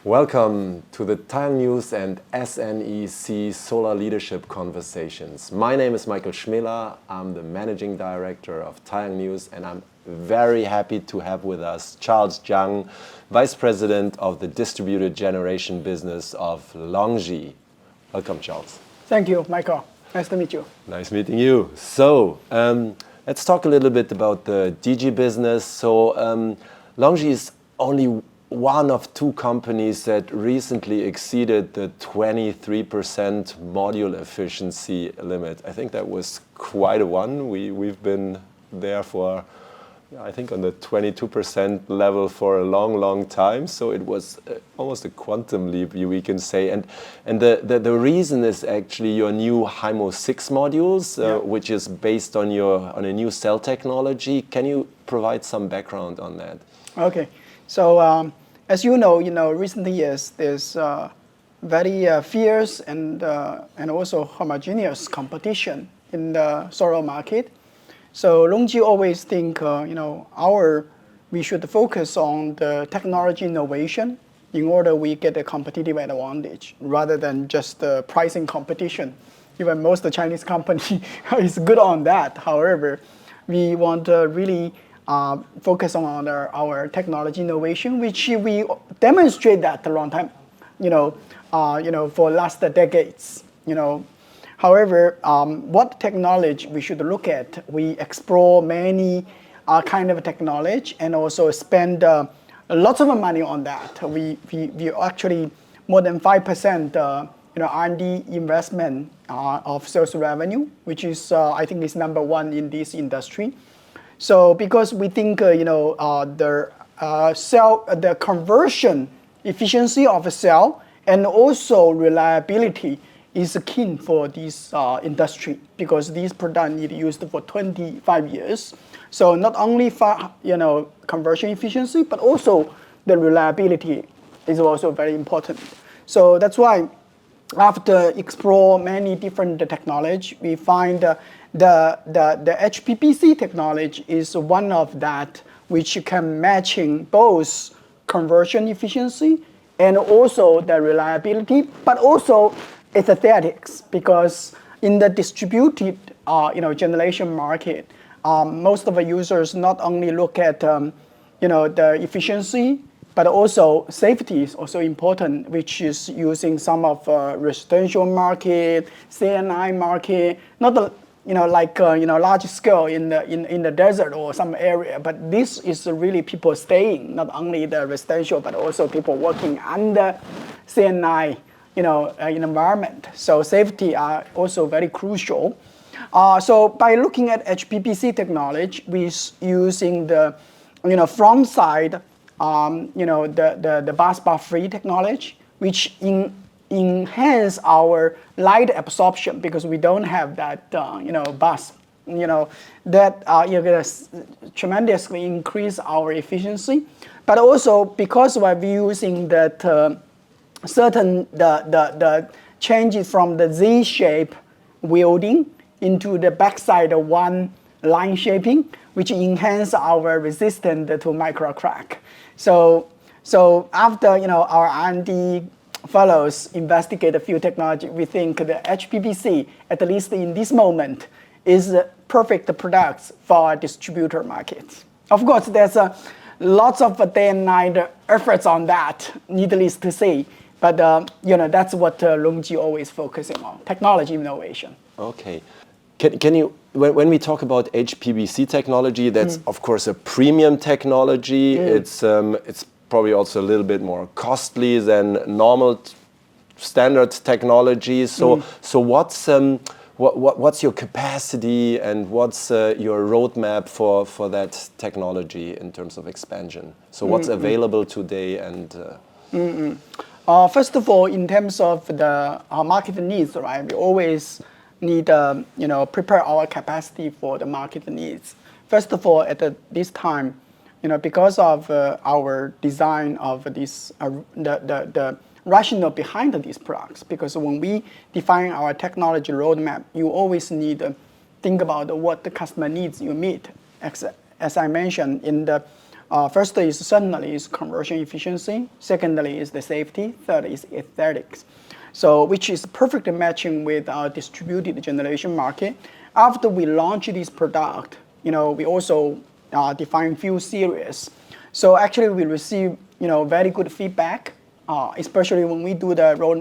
Welcome to the TaiyangNews and SNEC-Solar Leadership Conversations. My name is Michael Schmiller. I'm the Managing Director of TaiyangNews, and I'm very happy to have with us Charles Jiang, Vice President of the Distributed Generation business of LONGi. Welcome, Charles. Thank you, Michael. Nice to meet you. Nice meeting you. So, let's talk a little bit about the DG business. So, LONGi is only one of two companies that recently exceeded the 23% module efficiency limit. I think that was quite a one. We've been there for, I think, on the 22% level for a long time. So it was almost a quantum leap, we can say. And the reason is actually your new HYMO 6 modules, which is based on a new cell technology. Can you provide some background on that? Okay. So as you know, recent years there's very fierce and also homogeneous competition in the solar market. So LONGi always think, we should focus on the technology innovation in order we get a competitive advantage rather than just the pricing competition. Even most of the Chinese company is good on that. However, we want to really focus on our technology innovation, which we demonstrate that a long time, for last decades, However, what technology we should look at? We explore many kind of technology and also spend lots of money on that. We actually more than 5% R&D investment of sales revenue, which is I think is number one in this industry. So because we think the conversion efficiency of a cell and also reliability is key for this industry because these products need used for 25 years. So not only for conversion efficiency, but also the reliability is also very important. So that's why after explore many different technology, we find the HPBC technology is one of that which can matching both conversion efficiency and also the reliability, but also its aesthetics, because in the distributed generation market, most of the users not only look at the efficiency, but also safety is also important, which is using some of residential market, CNI market, not the large scale in the desert or some area, but this is really people staying, not only the residential, but also people working under CNI environment. So safety are also very crucial. So by looking at HPBC technology, we using the front side the busbar-free technology, which enhance our light absorption because we don't have that bus. That you're gonna tremendously increase our efficiency, but also because we're using that certain the changes from the Z shape wielding into the backside of one line shaping, which enhance our resistance to micro crack. So after our R&D fellows investigate a few technology, we think the HPBC, at least in this moment, is perfect products for our distributor market. Of course, there's lots of day and night efforts on that, needless to say. But that's what LONGi always focusing on, technology innovation. Okay. Can you, when we talk about HPBC technology, that's of course a premium technology. It's probably also a little bit more costly than normal standard technology. So what's your capacity and what's your roadmap for that technology in terms of expansion? So what's available today and first of all, in terms of our market needs, right? We always need prepare our capacity for the market needs. First of all, at this time, because of our design of this, the rationale behind these products, because when we define our technology roadmap, you always need think about what the customer needs you meet. As I mentioned, in the First is certainly is conversion efficiency. Secondly is the safety. Third is aesthetics. So which is perfectly matching with our distributed generation market. After we launch this product, we also define few series. So actually we receive very good feedback, especially when we do the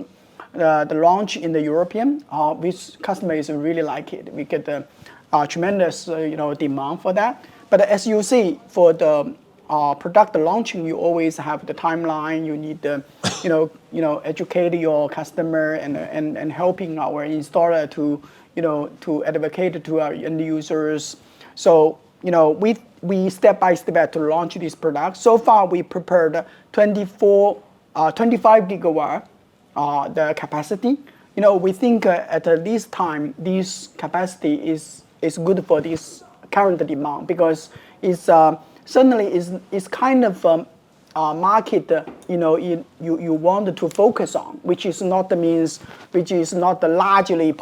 launch in the European, which customers really like it. We get the tremendous demand for that. But as you see, for the product launching, you always have the timeline. You need to educate your customer and helping our installer to advocate to our end users. So we step by step to launch this product. So far we prepared 25 gigawatt the capacity. We think at this time this capacity is good for this current demand because it's certainly is kind of market you want to focus on, which is not the largely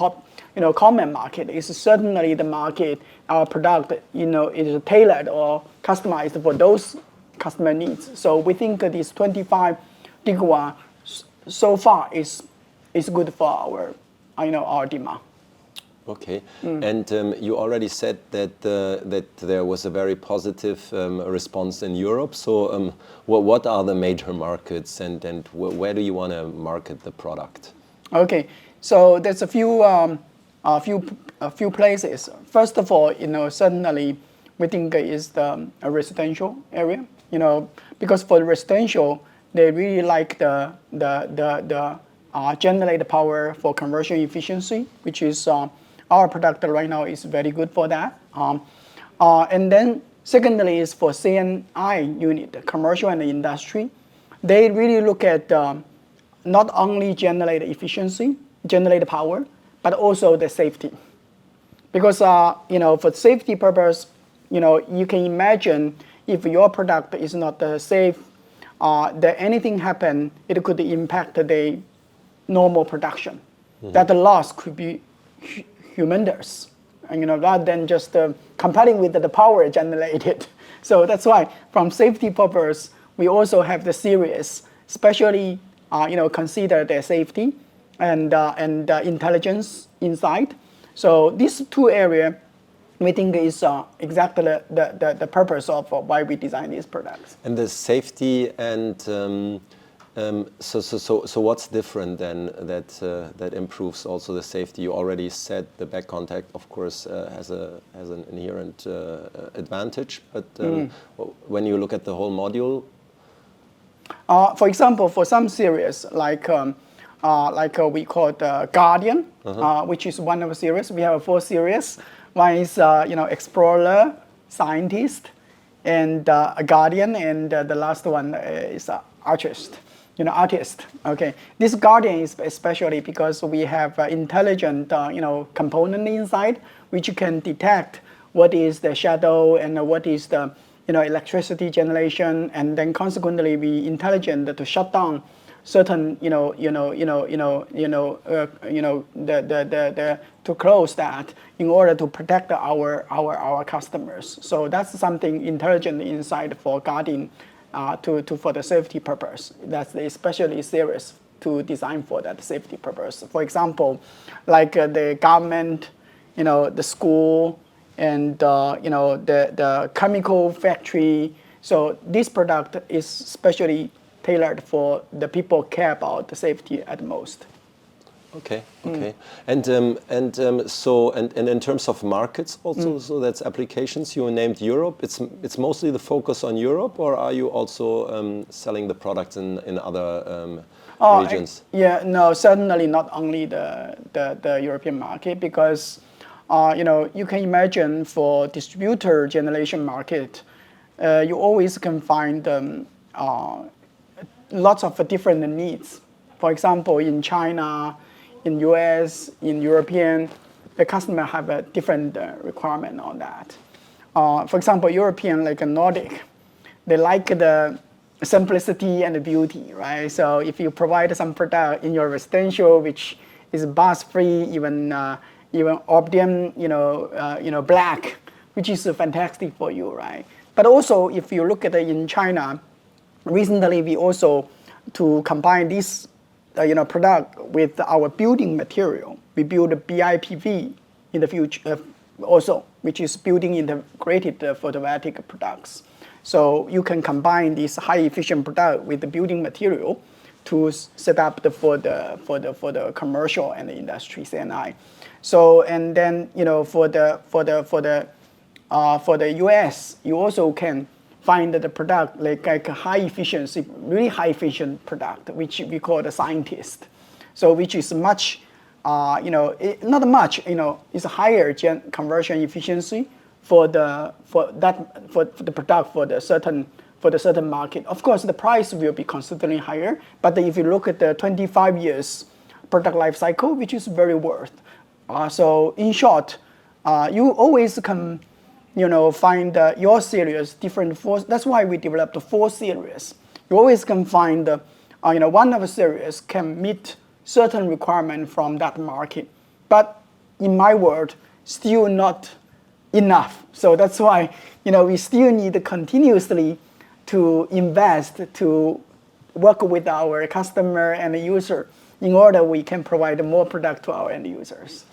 common market. It's certainly the market our product is tailored or customized for those customer needs. So we think this 25 gigawatt so far is good for our demand. Okay, and you already said that there was a very positive response in Europe. So what are the major markets and where do you want to market the product? Okay, so there's a few places. First of all, certainly we think is the residential area. Because for the residential, they really like the generated power for conversion efficiency, which is our product right now is very good for that. And then secondly is for C&I unit, commercial and industry. They really look at not only generated efficiency, generated power, but also the safety. Because for safety purpose, you can imagine if your product is not safe, that anything happen, it could impact the normal production. Mm-hmm. That the loss could be humongous, rather than just comparing with the power generated. So that's why, from safety purpose, we also have the series, especially consider the safety and intelligence inside. So these two areas, we think is exactly the purpose of why we design these products. And the safety and so what's different then that improves also the safety? You already said the back contact, of course, has an inherent advantage. But when you look at the whole module, for example, for some series like we call the Guardian, which is one of the series. We have 4 series. One is Explorer, Scientist, and a Guardian, and the last one is Artist. Okay. This Guardian is especially because we have intelligent component inside, which can detect what is the shadow and what is the electricity generation, and then consequently be intelligent to shut down certain to close that in order to protect our customers. So that's something intelligent inside for Guardian. For the safety purpose. That's especially serious to design for that safety purpose. For example, like the government, the school, and the chemical factory. So this product is specially tailored for the people care about the safety at most. Okay. And in terms of markets also, so that's applications. You named Europe. It's mostly the focus on Europe, or are you also selling the products in other regions? No, certainly not only the European market, because you can imagine for distributor generation market, you always can find lots of different needs. For example, in China, in US, in European, the customer have a different requirement on that. For example, European, like a Nordic, they like the simplicity and the beauty, right? So if you provide some product in your residential, which is bus free, even Optium, black, which is fantastic for you, right? But also, if you look at it in China, recently we also to combine this product with our building material. We build a BIPV in the future also, which is building integrated photovoltaic products. So you can combine this high efficient product with the building material to set up for the commercial and the industry CNI. So and then for the US, you also can find the product like a high efficiency, really high efficient product, which we call the scientist. So which is much, not much, it's a higher conversion efficiency for the product for the certain market. Of course, the price will be considerably higher, but if you look at the 25 years product life cycle, which is very worth. So in short, you always can find your series different four. That's why we developed the 4 series. You always can find one of the series can meet certain requirement from that market, but in my world, still not enough. So that's why we still need continuously to invest to work with our customer and user in order we can provide more product to our end users.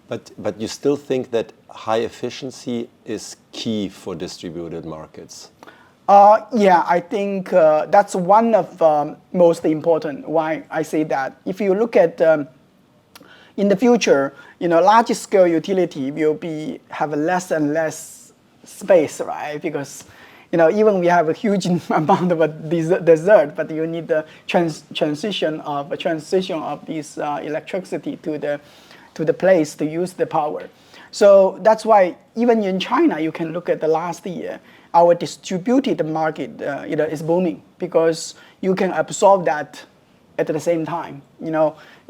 But you still think that high efficiency is key for distributed markets? Yeah, I think that's one of most important. Why I say that? If you look at in the future, large scale utility will have less and less space, right? Because even we have a huge amount of desert, but you need the transition of this electricity to the place to use the power. So that's why even in China, you can look at the last year, our distributed market is booming because you can absorb that at the same time.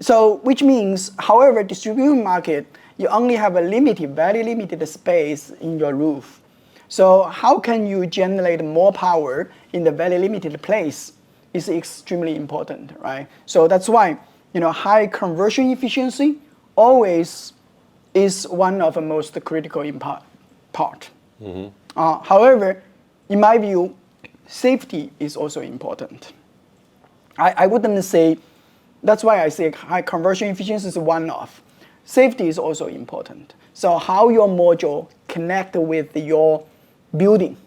So which means, however, distributed market, you only have a very limited space in your roof. So how can you generate more power in the very limited place is extremely important, right? So that's why high conversion efficiency always is one of the most critical part. Mm-hmm. However, in my view, safety is also important. I wouldn't say, that's why I say high conversion efficiency is one of. Safety is also important. So how your module connect with your building,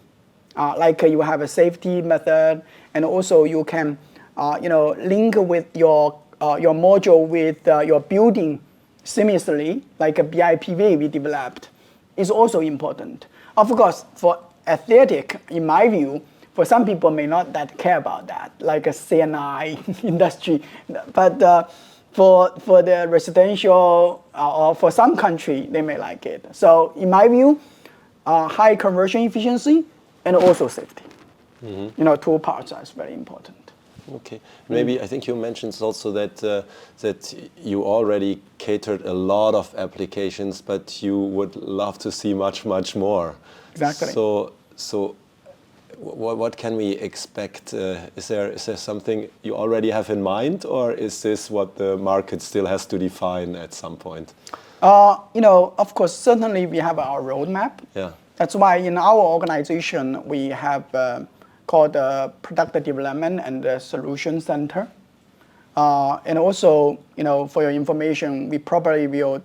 like you have a safety method, and also you can link with your module with your building seamlessly, like a BIPV we developed, is also important. Of course, for aesthetic, in my view, for some people may not that care about that, like a CNI industry, but for the residential or for some country, they may like it. So in my view, high conversion efficiency and also safety. Mm-hmm. 2 parts are very important. Okay, maybe I think you mentioned also that you already catered a lot of applications, but you would love to see much more. Exactly. So what can we expect? Is there something you already have in mind, or is this what the market still has to define at some point? Of course, certainly we have our roadmap. Yeah. That's why in our organization we have called the Product Development and the Solution Center. And also, for your information, we probably will,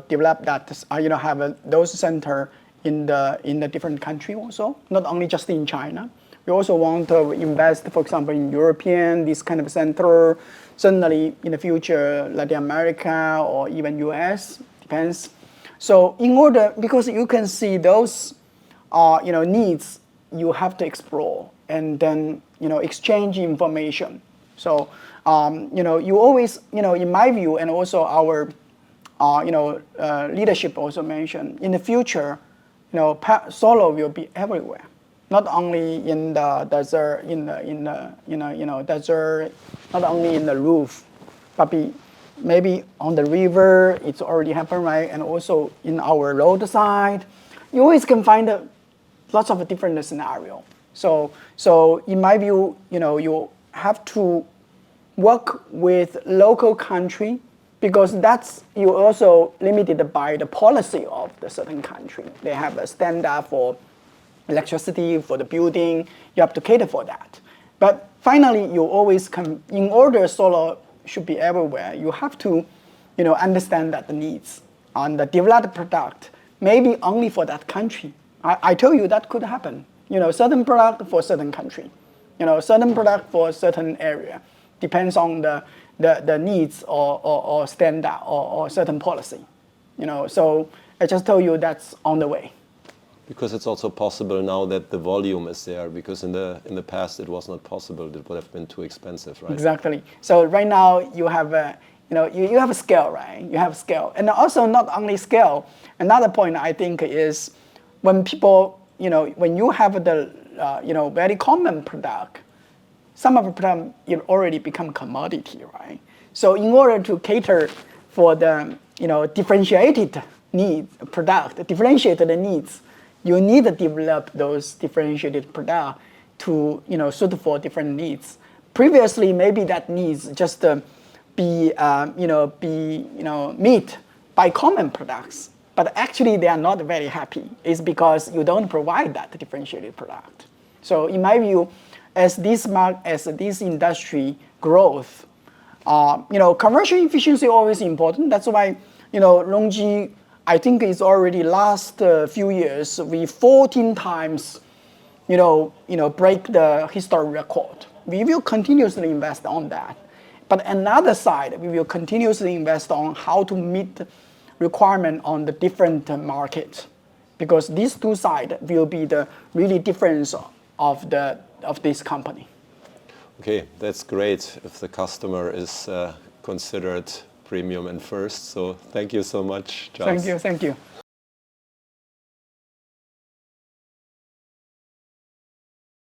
develop that, have those center in the different country also, not only just in China. We also want to invest, for example, in European, this kind of center, certainly in the future, Latin America or even US, depends. So because you can see those, needs, you have to explore and then, exchange information. So, you always, in my view, and also our, leadership also mentioned, in the future, solar will be everywhere, not only in the desert, desert, not only in the roof, but maybe on the river. It's already happened, right? And also in our roadside, you always can find lots of different scenario. So in my view, you have to work with local country because that's you also limited by the policy of the certain country. They have a standard for electricity, for the building. You have to cater for that. But finally, you always in order solar should be everywhere, you have to, understand that the needs on the developed product maybe only for that country. I tell you that could happen. Certain product for certain country, certain product for certain area, depends on the needs or standard or certain policy. So I just tell you that's on the way. Because it's also possible now that the volume is there, because in the past it was not possible. It would have been too expensive, right? Exactly. So right now you have you have a scale, right? You have scale, and also not only scale. Another point I think is when people, when you have the very common product, some of the product it already become commodity, right? So in order to cater for the differentiated needs product, differentiated needs, you need to develop those differentiated products to suit for different needs. Previously, maybe that needs just be met by common products, but actually they are not very happy. It's because you don't provide that differentiated product. So in my view, as this industry growth, conversion efficiency is always important. That's why LONGi, I think it's already last few years, we 14 times, break the historic record. We will continuously invest on that. But another side, we will continuously invest on how to meet requirement on the different markets, because these two sides will be the really difference of this company. Okay, that's great if the customer is considered premium and first. So thank you so much, Charles. Thank you.